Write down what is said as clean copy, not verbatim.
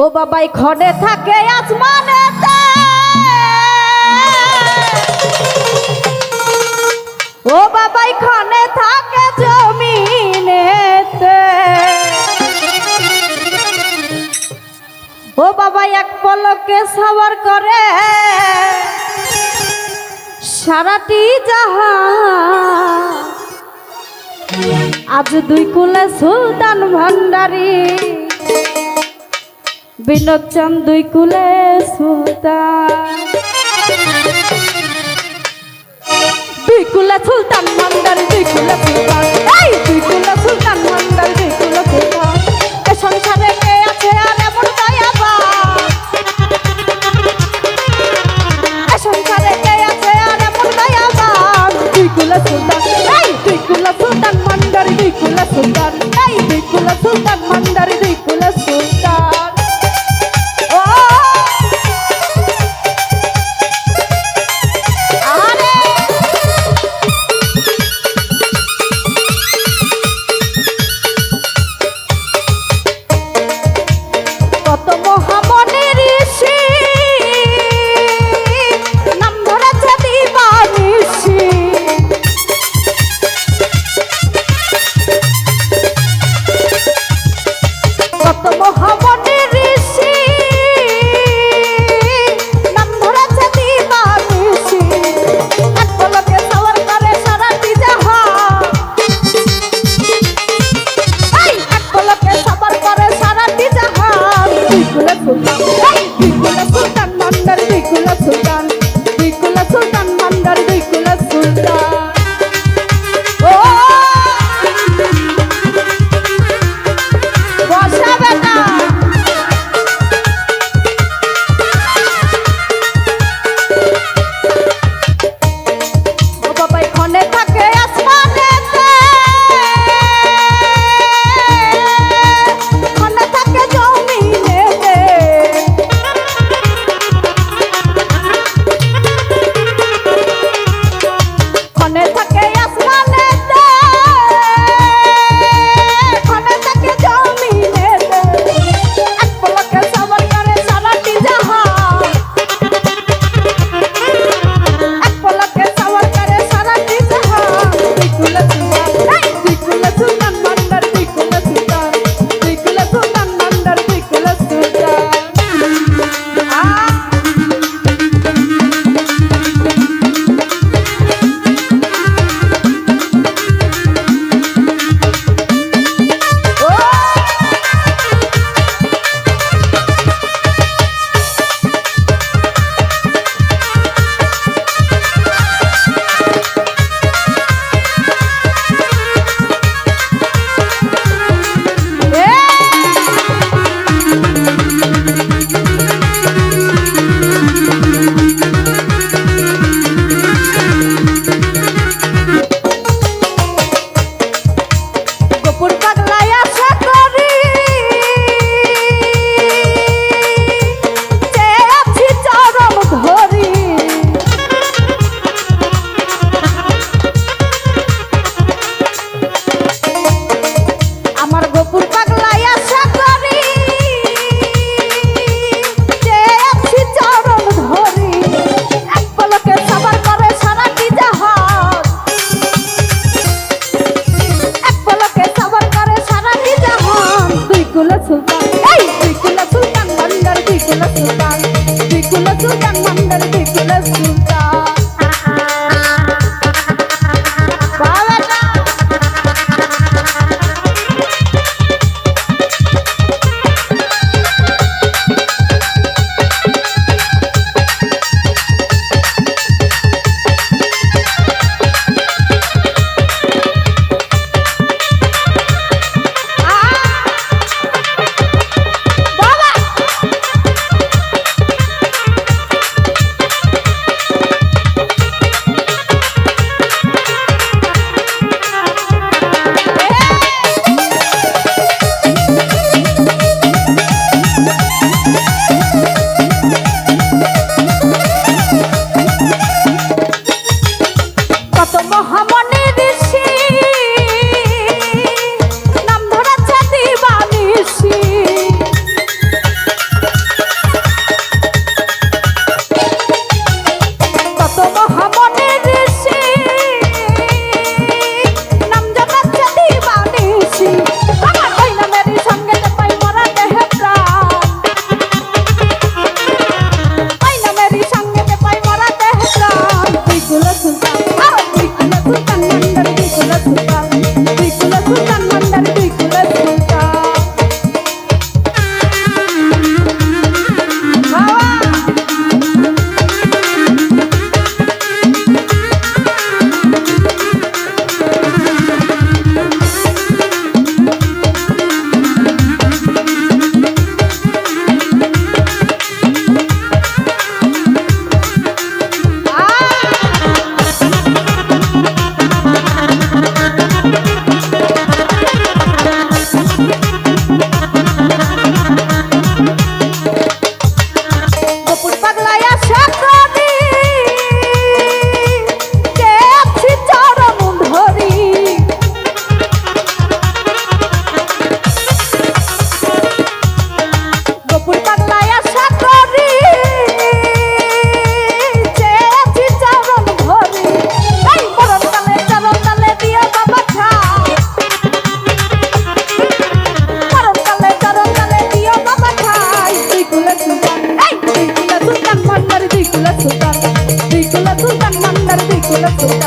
ও বাবাই খড়ে থাকে আসমানেতে, ও বাবাই খড়ে থাকে জমিনেতে, ও বাবাই এক পলকে সবার করে সারাটি জাহান। আজ দুই কুলে সুলতান ভান্ডারী, বিনোদ চাঁদ দুই কুলে সুলতান, দুই কুলে সুলতান ভান্ডারী, দুই কুলে সুলতান, এই দুই কুলে সুলতান ভান্ডারী, দুই কুলে সুলতান। এ সংসারে কে আছে আর এমন দয়াবান, এ সংসারে কে আছে আর এমন দয়াবান। দুই কুলে সুলতান, এই দুই কুলে সুলতান ভান্ডারী, দুই কুলে সুলতান, এই দুই কুলে সুলতান ভান্ডারী, দুই কুলে সুলতান। সুলতান